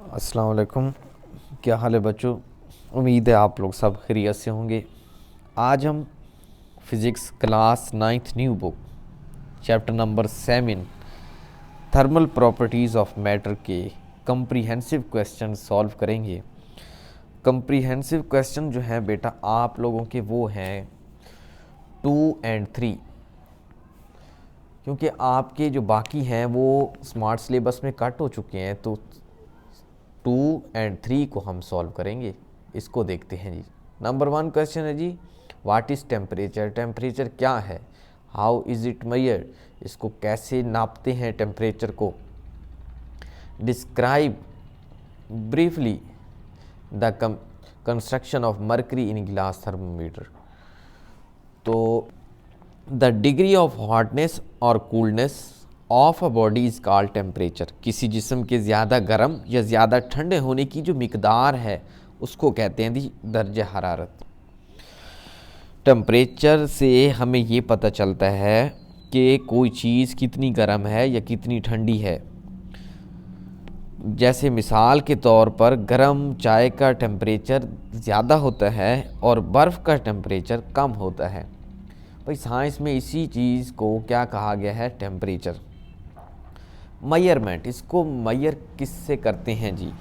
अस्सलाम वालेकुम। क्या हाल है बच्चों? उम्मीद है आप लोग सब खैरियत से होंगे। आज हम physics class 9th new book chapter number 7 thermal properties of matter के कंप्रीहेंसिव क्वेश्चन सॉल्व करेंगे। कंप्रीहेंसिव क्वेश्चन जो हैं बेटा आप लोगों के वो हैं 2 और 3, क्योंकि आपके जो बाकी हैं वो स्मार्ट सिलेबस में कट हो चुके हैं, तो 2 और 3 को हम सॉल्व करेंगे। इसको देखते हैं जी। नंबर 1 क्वेश्चन है जी, व्हाट इज़ टेम्परेचर? टेम्परेचर क्या है? How is it measured? इसको कैसे नापते हैं टेम्परेचर को? Describe briefly the construction of mercury in glass thermometer. तो द डिग्री ऑफ हॉटनेस और coolness of a body is called temperature. किसी जिस्म के ज़्यादा गर्म या ज़्यादा ठंडे होने की जो मिकदार है उसको कहते हैं जी दर्जा हरारत। टेम्परेचर से हमें ये पता चलता है कि कोई चीज़ कितनी गर्म है या कितनी ठंडी है। जैसे मिसाल के तौर पर गर्म चाय का टेम्परेचर ज़्यादा होता है और बर्फ़ का टेम्परेचर कम होता है। भाई साइंस में इसी चीज़ को क्या कहा गया है? टेम्परेचर। मेजरमेंट, इसको मेजर किससे करते हैं जी?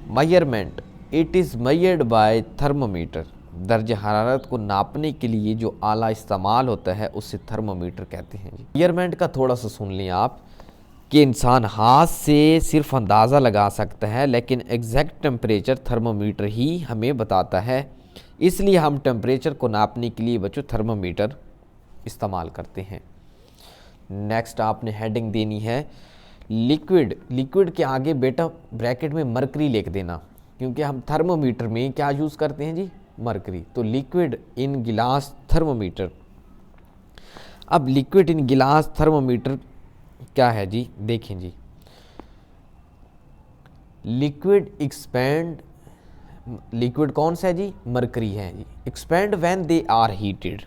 Measurement it is measured by thermometer. दर्जा हरारत को नापने के लिए जो आला इस्तेमाल होता है उसे थर्मोमीटर कहते हैं जी। मेजरमेंट का थोड़ा सा सुन लें आप कि इंसान हाथ से सिर्फ अंदाज़ा लगा सकता है, लेकिन एग्जैक्ट टेम्परेचर थर्मोमीटर ही हमें बताता है। इसलिए हम टेम्परेचर को नापने के लिए बच्चों थर्मोमीटर इस्तेमाल करते हैं। नेक्स्ट आपने हेडिंग देनी है लिक्विड। लिक्विड के आगे बेटा ब्रैकेट में मरकरी लिख देना, क्योंकि हम थर्मोमीटर में क्या यूज़ करते हैं जी? मरकरी। तो लिक्विड इन गिलास थर्मोमीटर। अब लिक्विड इन गिलास थर्मोमीटर क्या है जी? देखें जी, लिक्विड एक्सपैंड, लिक्विड कौन सा है जी? मरकरी है जी। Expand when they are heated,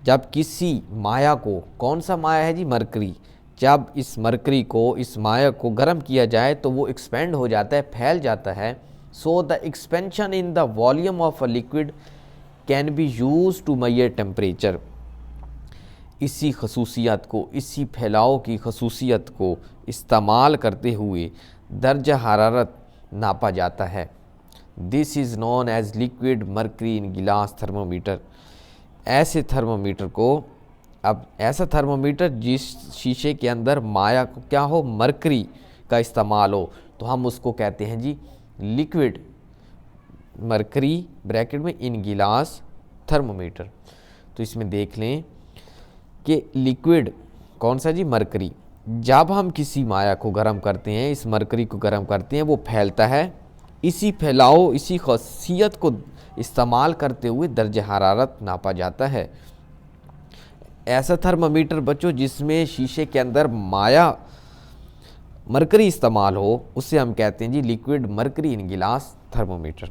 जब किसी माया को, कौन सा माया है जी? मरकरी। जब इस मरकरी को, इस माया को गर्म किया जाए तो वो एक्सपेंड हो जाता है, फैल जाता है। So the expansion in the volume of a liquid can be use to measure temperature. इसी खसूसियत को, इसी फैलाव की खसूसियत को इस्तेमाल करते हुए दर्जा हरारत नापा जाता है। This is known as liquid mercury in glass thermometer. ऐसे थर्मोमीटर को, अब ऐसा थर्मोमीटर जिस शीशे के अंदर माया को क्या हो? मरकरी का इस्तेमाल हो, तो हम उसको कहते हैं जी लिक्विड मरकरी ब्रैकेट में इन गिलास थर्मोमीटर। तो इसमें देख लें कि लिक्विड कौन सा जी? मरकरी। जब हम किसी माया को गर्म करते हैं, इस मरकरी को गर्म करते हैं, वो फैलता है। इसी फैलाव, इसी खासियत को इस्तेमाल करते हुए दर्जा हरारत नापा जाता है। ऐसा थर्मामीटर बच्चों जिसमें शीशे के अंदर माया मरकरी इस्तेमाल हो, उसे हम कहते हैं जी liquid mercury in glass thermometer.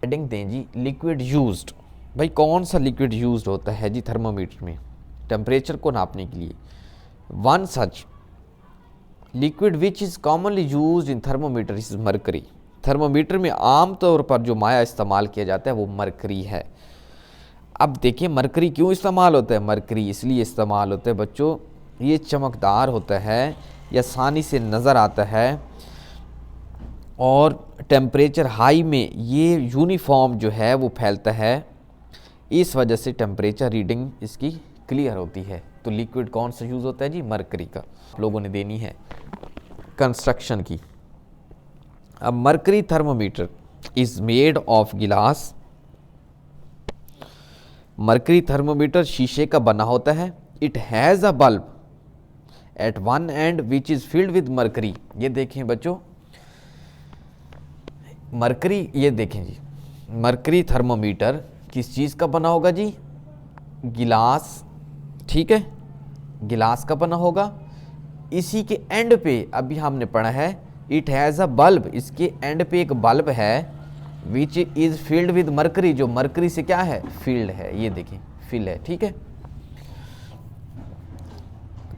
Heading दें जी लिक्विड यूज्ड। भाई कौन सा लिक्विड यूज्ड होता है जी थर्मोमीटर में टेम्परेचर को नापने के लिए? One such liquid which is commonly used in thermometer is mercury. Thermometer में आम तौर पर जो माया इस्तेमाल किया जाता है वो मरकरी है। अब देखिए मरकरी क्यों इस्तेमाल होता है? मरकरी इसलिए इस्तेमाल होता है बच्चों, ये चमकदार होता है, ये आसानी से नज़र आता है, और टेम्परेचर हाई में ये यूनिफॉर्म जो है वो फैलता है। इस वजह से टेम्परेचर रीडिंग इसकी क्लियर होती है। तो लिक्विड कौन सा यूज़ होता है जी? मरकरी का। आप लोगों ने देनी है कंस्ट्रक्शन की। अब mercury thermometer is made of glass. Mercury thermometer शीशे का बना होता है। It has a bulb at one end which is filled with mercury. ये देखें बच्चों, मरकरी, ये देखें जी, मरकरी थर्मोमीटर किस चीज़ का बना होगा जी? गिलास, ठीक है, गिलास का बना होगा। इसी के एंड पे अभी हमने पढ़ा है इट हैज़ अ बल्ब, इसके एंड पे एक बल्ब है which is field with mercury, जो मरकरी से क्या है? फील्ड है। ये देखें फिल है, ठीक है।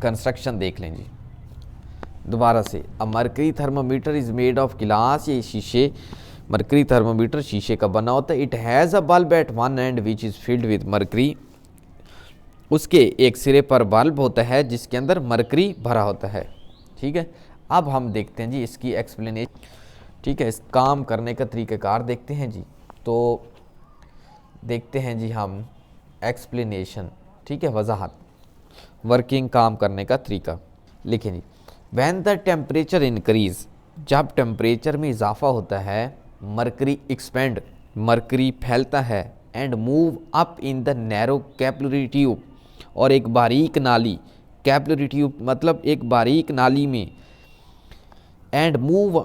कंस्ट्रक्शन देख लें जी। दोबारा से, a mercury thermometer is made of glass, ये शीशे, मरकरी थर्मामीटर शीशे का बना होता है। It has a bulb at one end which is filled with mercury, उसके एक सिरे पर बल्ब होता है जिसके अंदर मरकरी भरा होता है। ठीक है, अब हम देखते हैं जी इसकी एक्सप्लेनेशन। ठीक है, इस काम करने का तरीक़ाकार देखते हैं जी। तो देखते हैं जी हम एक्सप्लेनेशन। ठीक है, वजाहत, वर्किंग, काम करने का तरीका। लिखें जी, व्हेन द टेम्परेचर इंक्रीज, जब टेम्परेचर में इजाफा होता है, मरकरी एक्सपेंड, मरकरी फैलता है, and move up in the narrow capillary tube, और एक बारीक नाली, कैपिलरी ट्यूब मतलब एक बारीक नाली में, and move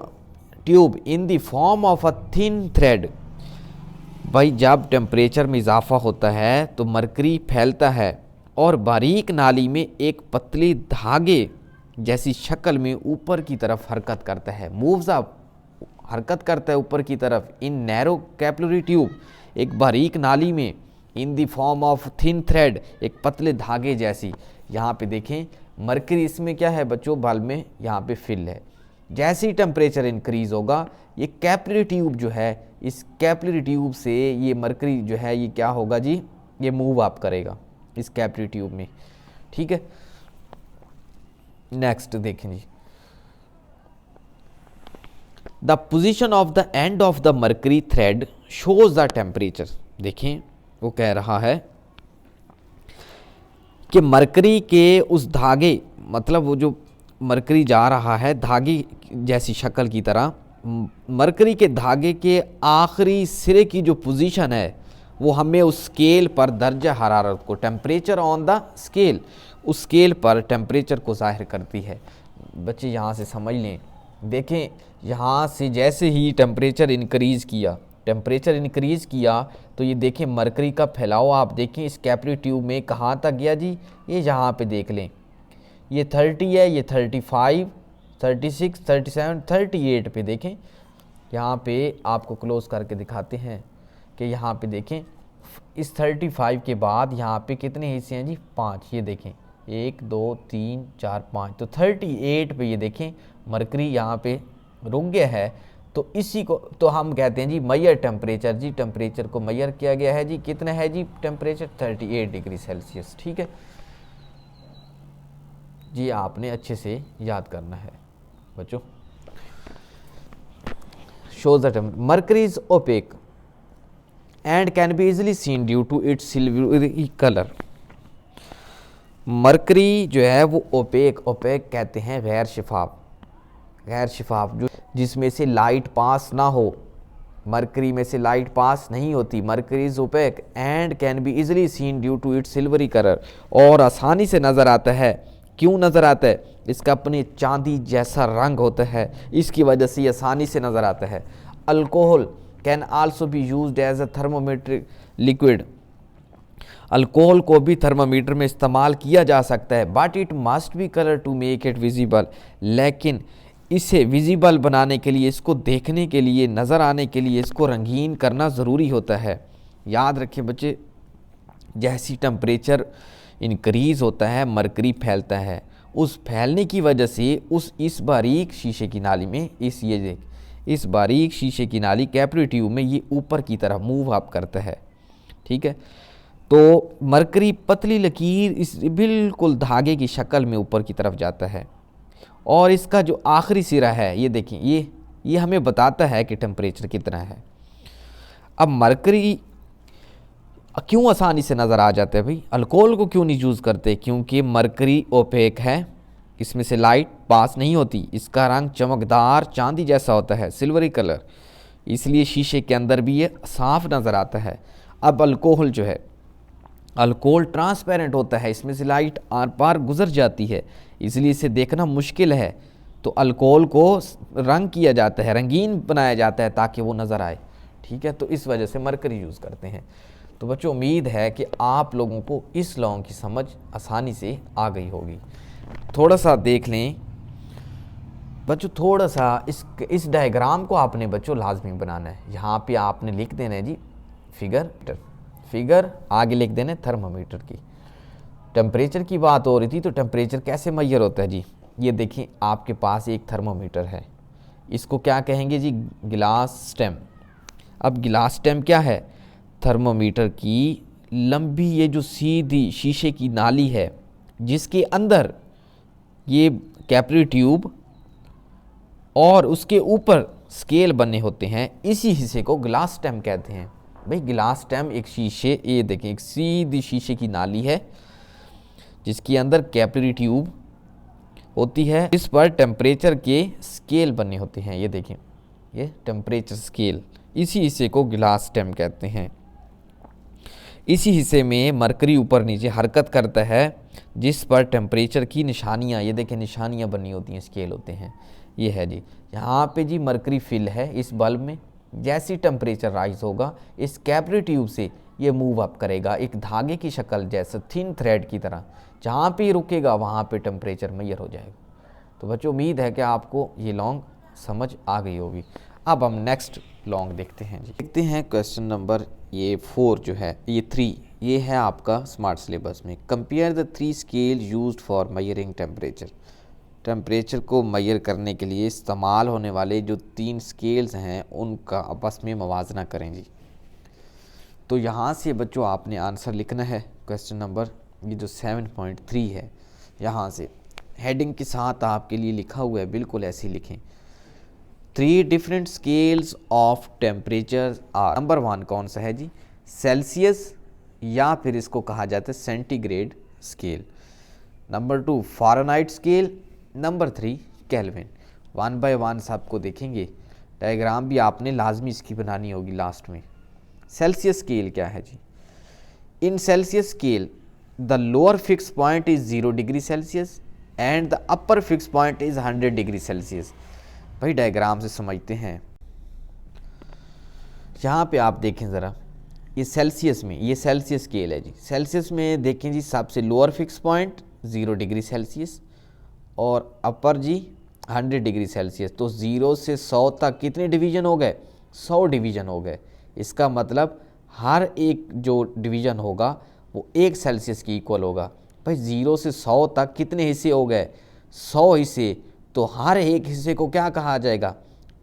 tube in the form of a thin thread. भाई जब टेम्परेचर में इजाफा होता है तो मरकरी फैलता है और बारीक नाली में एक पतली धागे जैसी शक्ल में ऊपर की तरफ हरकत करता है, मूव्स अप, हरकत करता है ऊपर की तरफ, इन नैरो कैपिलरी ट्यूब, एक बारीक नाली में, in the form of thin thread, एक पतले धागे जैसी। यहाँ पे देखें मरकरी इसमें क्या है बच्चों, बल्ब में यहाँ पे फिल है। जैसे ही टेम्परेचर इंक्रीज़ होगा, ये कैपिलरी ट्यूब जो है, इस कैपिलरी ट्यूब से ये मरकरी जो है ये क्या होगा जी, ये मूव अप करेगा इस कैपिलरी ट्यूब में। ठीक है, नेक्स्ट देखें जी, the position of the end of the mercury thread shows the temperature. देखें वो कह रहा है कि मरकरी के उस धागे, मतलब वो जो मरकरी जा रहा है धागे जैसी शक्ल की तरह, मरकरी के धागे के आखिरी सिरे की जो पोजीशन है वो हमें उस स्केल पर दर्जा हरारत को, टेम्परेचर ऑन द स्केल, उस स्केल पर टेम्परेचर को ज़ाहिर करती है। बच्चे यहाँ से समझ लें, देखें यहाँ से जैसे ही टेम्परेचर इंक्रीज़ किया तो ये देखें मरकरी का फैलाव आप देखें इस कैपिलरी ट्यूब में कहाँ तक गया जी, ये यहाँ पे देख लें, ये 30 है, ये 35, 36, 37, 38 पे देखें। यहाँ पे आपको क्लोज करके दिखाते हैं कि यहाँ पे देखें इस 35 के बाद यहाँ पे कितने हिस्से हैं जी, 5। ये देखें 1 2 3 4 5, तो 38 पे ये देखें मरकरी यहाँ पे रुक गया है। तो इसी को तो हम कहते हैं जी मैयर टेम्परेचर। जी टेम्परेचर को मैयर किया गया है जी, कितना है जी टेम्परेचर, 38 डिग्री सेल्सियस। ठीक है जी, आपने अच्छे से याद करना है बच्चों। shows the mercury is opaque and can be easily seen due to its silvery color। Mercury जो है वो ओपेक कहते हैं गैर शिफाफ, जो जिसमें से लाइट पास ना हो, मरकरी में से लाइट पास नहीं होती। Mercury is opaque and can be easily seen due to its silvery colour, और आसानी से नज़र आता है। क्यों नज़र आता है, इसका अपने चांदी जैसा रंग होता है, इसकी वजह से ये आसानी से नज़र आता है। Alcohol can also be used as a thermometer liquid, alcohol को भी थर्मामीटर में इस्तेमाल किया जा सकता है। But it must be colour to make it visible, लेकिन इसे विजिबल बनाने के लिए, इसको देखने के लिए, नज़र आने के लिए इसको रंगीन करना ज़रूरी होता है। याद रखें बच्चे, जैसी टेम्परेचर इंक्रीज़ होता है मरकरी फैलता है, उस फैलने की वजह से इस बारीक शीशे की नाली में, इस बारीक शीशे की नाली कैपिलरी ट्यूब में ये ऊपर की तरफ मूव अप करता है। ठीक है, तो मरकरी पतली लकीर इस बिल्कुल धागे की शक्ल में ऊपर की तरफ जाता है, और इसका जो आखिरी सिरा है ये देखें, ये हमें बताता है कि टेम्परेचर कितना है। अब मरकरी क्यों आसानी से नज़र आ जाता है भाई, अल्कोहल को क्यों नहीं यूज़ करते, क्योंकि मरकरी ओपेक है, इसमें से लाइट पास नहीं होती, इसका रंग चमकदार चांदी जैसा होता है, सिल्वरी कलर, इसलिए शीशे के अंदर भी ये साफ नज़र आता है। अब अल्कोहल जो है, अल्कोहल ट्रांसपेरेंट होता है, इसमें से लाइट आर पार गुजर जाती है, इसलिए इसे देखना मुश्किल है। तो अल्कोहल को रंग किया जाता है, रंगीन बनाया जाता है ताकि वो नज़र आए। ठीक है, तो इस वजह से मरकरी यूज़ करते हैं। तो बच्चों उम्मीद है कि आप लोगों को इस लॉ की समझ आसानी से आ गई होगी। थोड़ा सा देख लें बच्चों, थोड़ा सा इस डायग्राम को आपने बच्चों लाजमी बनाना है। यहाँ पे आपने लिख देना है जी फिगर आगे लिख देना है थर्मामीटर की। टेम्परेचर की बात हो रही थी, तो टेम्परेचर कैसे मैयर होता है जी, ये देखें आपके पास एक थर्मोमीटर है, इसको क्या कहेंगे जी, गिलास स्टेम। अब गिलास स्टेम क्या है, थर्मोमीटर की लंबी ये जो सीधी शीशे की नाली है जिसके अंदर ये कैपिलरी ट्यूब और उसके ऊपर स्केल बने होते हैं, इसी हिस्से को ग्लास स्टेम कहते हैं। भाई ग्लास स्टेम एक शीशे, ये देखें एक सीधी शीशे की नाली है जिसके अंदर कैपिलरी ट्यूब होती है, इस पर टेम्परेचर के स्केल बने होते हैं। ये देखें ये टेम्परेचर स्केल, इसी हिस्से को ग्लास स्टेम कहते हैं। इसी हिस्से में मरकरी ऊपर नीचे हरकत करता है जिस पर टेम्परेचर की निशानियाँ, ये देखें निशानियाँ बनी होती हैं, स्केल होते हैं। ये है जी, यहाँ पे जी मरकरी फिल है इस बल्ब में। जैसी टेम्परेचर राइज होगा इस कैपिलरी ट्यूब से ये मूव अप करेगा एक धागे की शक्ल जैसे थिन थ्रेड की तरह, जहाँ पे रुकेगा वहाँ पे टेम्परेचर मेजर हो जाएगा। तो बच्चों उम्मीद है कि आपको ये लॉन्ग समझ आ गई होगी। अब हम नेक्स्ट लॉन्ग देखते हैं जी। देखते हैं क्वेश्चन नंबर ये 4 जो है, ये 3, ये है आपका स्मार्ट सिलेबस में। Compare the 3 scale used for measuring temperature. Temperature को मेजर करने के लिए इस्तेमाल होने वाले जो 3 स्केल्स हैं उनका आपस में मवाजना करें जी। तो यहाँ से बच्चों आपने आंसर लिखना है क्वेश्चन नंबर ये जो 7.3 है, यहाँ से हेडिंग के साथ आपके लिए लिखा हुआ है, बिल्कुल ऐसे ही लिखें। 3 different scales of temperature are. Number 1 कौन सा है जी, सेल्सियस या फिर इसको कहा जाता है centigrade scale. Number 2 Fahrenheit scale. Number 3 Kelvin. 1 by 1 सबको देखेंगे, डायग्राम भी आपने लाजमी इसकी बनानी होगी लास्ट में। सेल्सियस स्केल क्या है जी, in Celsius scale the lower fix point is 0 degree Celsius and the upper fix point is 100 degree Celsius. भाई डायग्राम से समझते हैं, यहाँ पे आप देखें ज़रा, ये सेल्सियस में, ये सेल्सियस स्केल है जी। सेल्सियस में देखें जी सबसे lower fix point 0 degree Celsius और अपर जी 100 डिग्री सेल्सियस। तो 0 से 100 तक कितने डिवीज़न हो गए, 100 डिवीज़न हो गए। इसका मतलब हर एक जो डिवीज़न होगा वो 1 सेल्सियस की इक्वल होगा। भाई 0 से 100 तक कितने हिस्से हो गए, 100 हिस्से। तो हर एक हिस्से को क्या कहा जाएगा,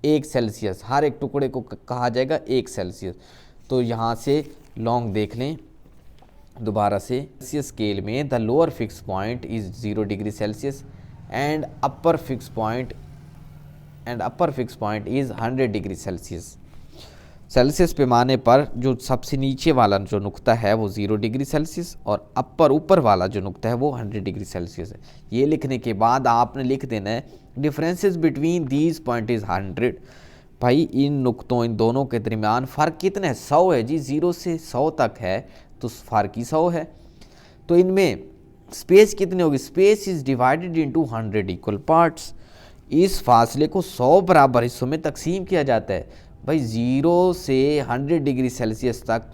1 सेल्सियस। हर एक टुकड़े को कहा जाएगा 1 सेल्सियस। तो यहाँ से लॉन्ग देख लें दोबारा से। सेल्सियस स्केल में the lower fix point is 0 degree Celsius and upper fix point is 100 degree Celsius. Celsius पैमाने पर जो सबसे नीचे वाला जो नुक्ता है वो 0 डिग्री सेल्सियस और ऊपर वाला जो नुक्ता है वो 100 डिग्री सेल्सियस है। ये लिखने के बाद आपने लिख देना है differences between these point is 100। भाई इन नुक्तों, इन दोनों के दरमियान फ़र्क कितना है, 100 है जी। 0 से 100 तक है तो फ़र्क ही 100 है। तो इनमें स्पेस कितनी होगी, space is divided into 100 equal parts. इस फासले को 100 बराबर हिस्सों में तकसीम किया जाता है। भाई 0 से 100 डिग्री सेल्सियस तक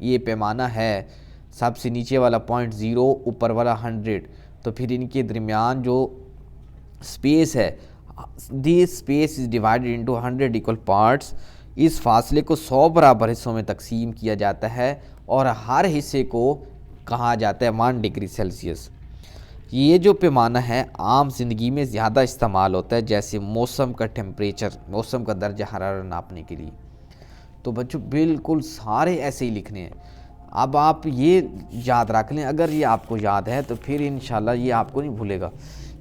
ये पैमाना है, सबसे नीचे वाला पॉइंट 0, ऊपर वाला 100। तो फिर इनके दरमियान जो स्पेस है, this space is divided into 100 equal parts. इस फासले को 100 बराबर हिस्सों में तकसीम किया जाता है और हर हिस्से को कहा जाता है 1 डिग्री सेल्सियस। ये जो पैमाना है आम ज़िंदगी में ज़्यादा इस्तेमाल होता है, जैसे मौसम का टेम्परेचर, मौसम का दर्जा हरारत नापने के लिए। तो बच्चों बिल्कुल सारे ऐसे ही लिखने हैं। अब आप ये याद रख लें, अगर ये आपको याद है तो फिर इंशाल्लाह ये आपको नहीं भूलेगा।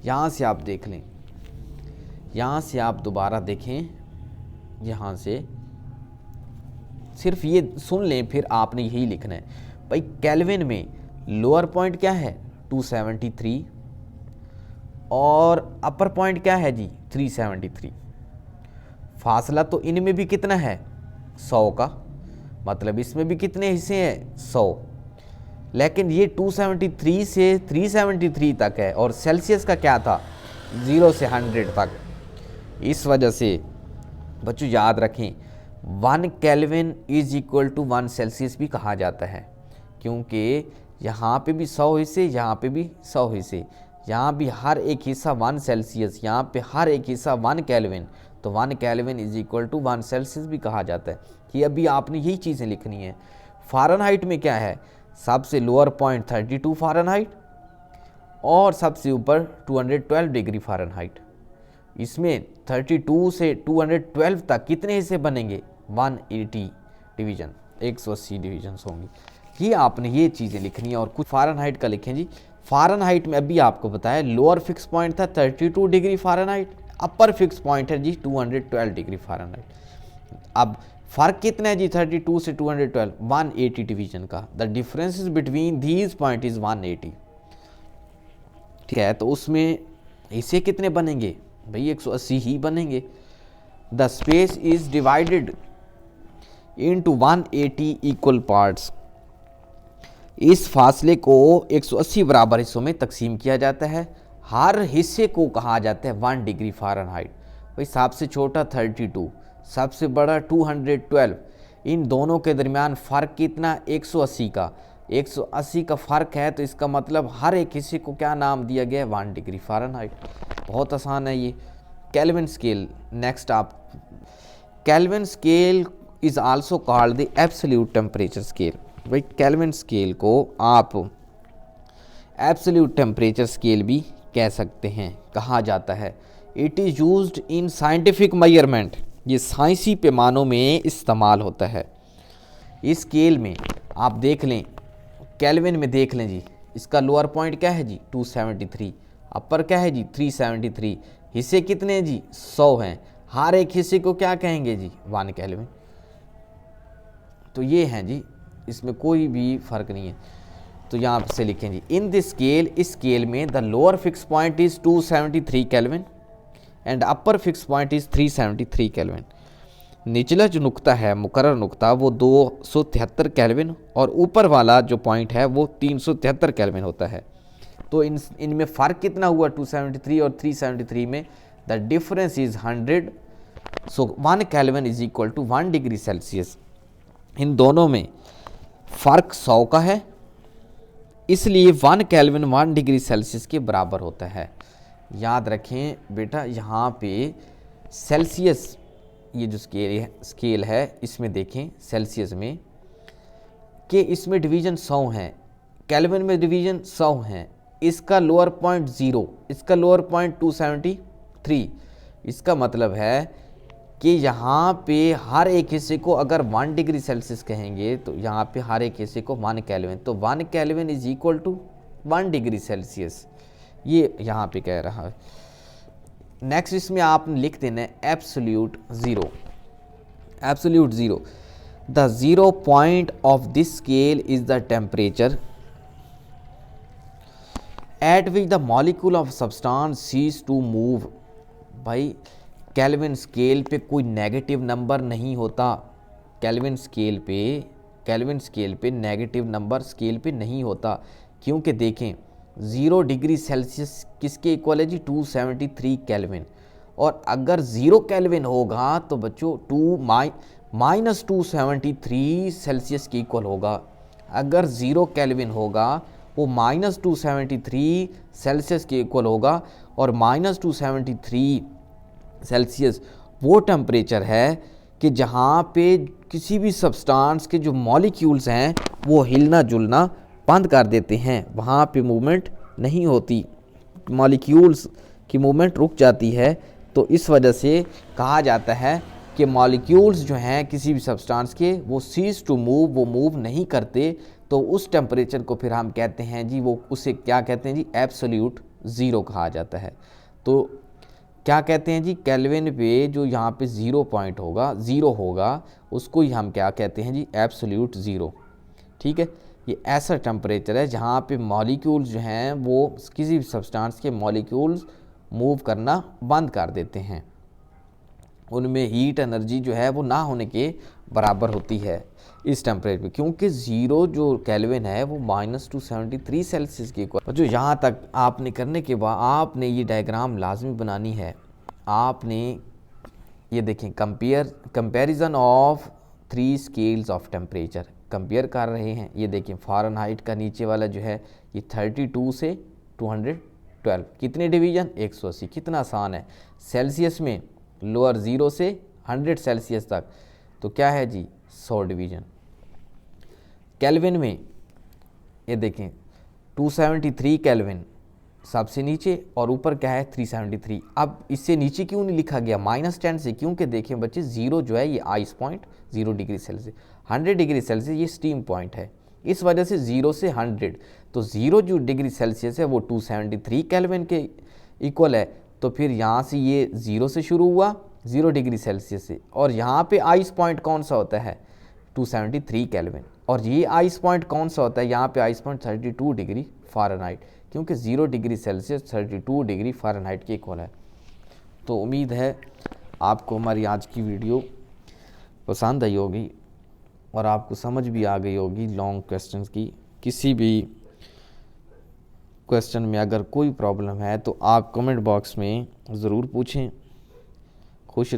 यहाँ से आप देख लें, यहाँ से आप दोबारा देखें, यहाँ से सिर्फ ये सुन लें, फिर आपने यही लिखना है। भाई केल्विन में लोअर पॉइंट क्या है 273 और अपर पॉइंट क्या है जी 373। फासला तो इनमें भी कितना है 100 का, मतलब इसमें भी कितने हिस्से हैं 100। लेकिन ये 273 से 373 तक है और सेल्सियस का क्या था 0 से 100 तक। इस वजह से बच्चों याद रखें 1 kelvin is equal to 1 Celsius भी कहा जाता है, क्योंकि यहाँ पे भी 100 हिस्से, यहाँ पे भी 100 हिस्से, यहाँ भी हर एक हिस्सा 1 सेल्सियस, यहाँ पे हर एक हिस्सा 1 केल्विन। तो 1 kelvin is equal to 1 Celsius भी कहा जाता है। कि अभी आपने यही चीज़ें लिखनी है। फ़ारेनहाइट में क्या है, सबसे लोअर पॉइंट 32 फ़ारेनहाइट और सबसे ऊपर 212 डिग्री फ़ारेनहाइट। इसमें 32 से 212 तक कितने हिस्से बनेंगे? 180 डिवीज़न, 180 डिवीजन्स होंगी। ये आपने ये चीज़ें लिखनी है और कुछ फ़ारेनहाइट का लिखें जी। फ़ारेनहाइट में अभी आपको बताया लोअर फिक्स पॉइंट था 32 डिग्री फ़ारेनहाइट, अपर फिक्स पॉइंट है जी 212 डिग्री फ़ारेनहाइट। अब फ़र्क कितना है जी 32 से 212? 180 डिवीजन का। The difference between these point is 180। ठीक है, तो उसमें हिस्से कितने बनेंगे भाई? 180 ही बनेंगे। The space is divided into 180 equal parts. इस फासले को 180 बराबर हिस्सों में तकसीम किया जाता है। हर हिस्से को कहा जाता है 1 डिग्री फ़ारेनहाइट। भाई सबसे छोटा 32, सबसे बड़ा 212, इन दोनों के दरमियान फ़र्क कितना? 180 का। 180 का फ़र्क है तो इसका मतलब हर एक हिस्से को क्या नाम दिया गया है? 1 डिग्री फ़ारेनहाइट। बहुत आसान है ये। केल्विन स्केल, नेक्स्ट आप, kelvin scale is also called the absolute temperature scale. भाई केल्विन स्केल को आप एब्सोल्यूट टेम्परेचर स्केल भी कह सकते हैं, कहा जाता है। It is used in scientific measurement, ये साइंसी पैमानों में इस्तेमाल होता है। इस स्केल में आप देख लें, केल्विन में देख लें जी, इसका लोअर पॉइंट क्या है जी? 273, अपर क्या है जी? 373। हिस्से कितने हैं जी? 100 हैं। हर एक हिस्से को क्या कहेंगे जी? 1 केल्विन। तो ये हैं जी, इसमें कोई भी फ़र्क नहीं है। तो यहाँ से लिखें जी, इन दिस स्केल, इस स्केल में the lower fix point is 273 kelvin and upper fix point is 373 kelvin. निचला जो नुक्ता है, मुकर्रर नुक्ता, वो 273 केल्विन और ऊपर वाला जो पॉइंट है वो 373 केल्विन होता है। तो इनमें फ़र्क कितना हुआ 273 और 373 में? The difference is 100। So 1 kelvin is equal to 1 degree Celsius. इन दोनों में फ़र्क 100 का है, इसलिए 1 केल्विन 1 डिग्री सेल्सियस के बराबर होता है। याद रखें बेटा, यहाँ पे सेल्सियस, ये जो स्केल है इसमें देखें सेल्सियस में कि इसमें डिवीज़न 100 हैं, केल्विन में डिवीज़न 100 हैं। इसका लोअर पॉइंट 0, इसका लोअर पॉइंट 273। इसका मतलब है कि यहाँ पे हर एक हिस्से को अगर 1 डिग्री सेल्सियस कहेंगे तो यहाँ पे हर एक हिस्से को 1 केल्विन, तो 1 kelvin is equal to 1 degree Celsius, ये यहाँ पे कह रहा है। नेक्स्ट इसमें आप लिख देना है absolute zero. Absolute zero, the zero point of this scale is the temperature at which the molecule of substance cease to move. भाई केल्विन स्केल पे कोई नेगेटिव नंबर नहीं होता। केल्विन स्केल पे नेगेटिव नंबर स्केल पे नहीं होता, क्योंकि देखें 0 डिग्री सेल्सियस किसके इक्वल है जी? 273 केल्विन। और अगर 0 केल्विन होगा तो बच्चों -273 सेल्सियस के इक्वल होगा। अगर 0 केल्विन होगा वो -273 सेल्सियस के इक्वल होगा, और -273 सेल्सियस वो टेम्परेचर है कि जहाँ पे किसी भी सब्सटेंस के जो मॉलिक्यूल्स हैं वो हिलना जुलना बंद कर देते हैं, वहाँ पे मूवमेंट नहीं होती, मॉलिक्यूल्स की मूवमेंट रुक जाती है। तो इस वजह से कहा जाता है कि मॉलिक्यूल्स जो हैं किसी भी सब्सटेंस के, वो सीज टू मूव, वो मूव नहीं करते। तो उस टेम्परेचर को फिर हम कहते हैं जी, वो उसे क्या कहते हैं जी? एब्सोल्यूट ज़ीरो कहा जाता है। तो क्या कहते हैं जी? केल्विन पे जो यहाँ पे 0 पॉइंट होगा, 0 होगा, उसको ही हम क्या कहते हैं जी? Absolute zero. ठीक है, ये ऐसा टेम्परेचर है जहाँ पे मॉलिक्यूल्स जो हैं वो किसी भी सब्सटेंस के मॉलिक्यूल्स मूव करना बंद कर देते हैं, उनमें हीट एनर्जी जो है वो ना होने के बराबर होती है इस टेम्परेचर पे, क्योंकि 0 जो केल्विन है वो -273 सेल्सियस की इक्वल। जो यहाँ तक आपने करने के बाद आपने ये डायग्राम लाजमी बनानी है। आपने ये देखें, comparison of 3 scales of temperature compare कर रहे हैं। ये देखें फ़ारेनहाइट का नीचे वाला जो है ये 32 से 212, कितने डिवीज़न? 180। कितना आसान है। सेल्सियस में लोअर 0 से 100 सेल्सियस तक तो क्या है जी? 100 डिवीज़न। केल्विन में ये देखें 273 केल्विन सबसे नीचे और ऊपर क्या है 373। अब इससे नीचे क्यों नहीं लिखा गया -10 से, क्योंकि देखिए बच्चे 0 जो है ये ice point 0 degree Celsius, 100 degree Celsius ये स्टीम पॉइंट है, इस वजह से 0 से 100, तो 0 जो डिग्री सेल्सियस है वो 273 केल्विन के इक्वल है। तो फिर यहाँ से ये 0 से शुरू हुआ 0 डिग्री सेल्सियस से, और यहाँ पे आइस पॉइंट कौन सा होता है 273 केल्विन, और ये आइस पॉइंट कौन सा होता है यहाँ पे आइस पॉइंट 32 डिग्री फ़ारेनहाइट, क्योंकि 0 डिग्री सेल्सियस 32 डिग्री फ़ारेनहाइट के इक्वल है। तो उम्मीद है आपको हमारी आज की वीडियो पसंद आई होगी और आपको समझ भी आ गई होगी लॉन्ग क्वेश्चंस की। किसी भी क्वेश्चन में अगर कोई प्रॉब्लम है तो आप कमेंट बॉक्स में ज़रूर पूछें। खुश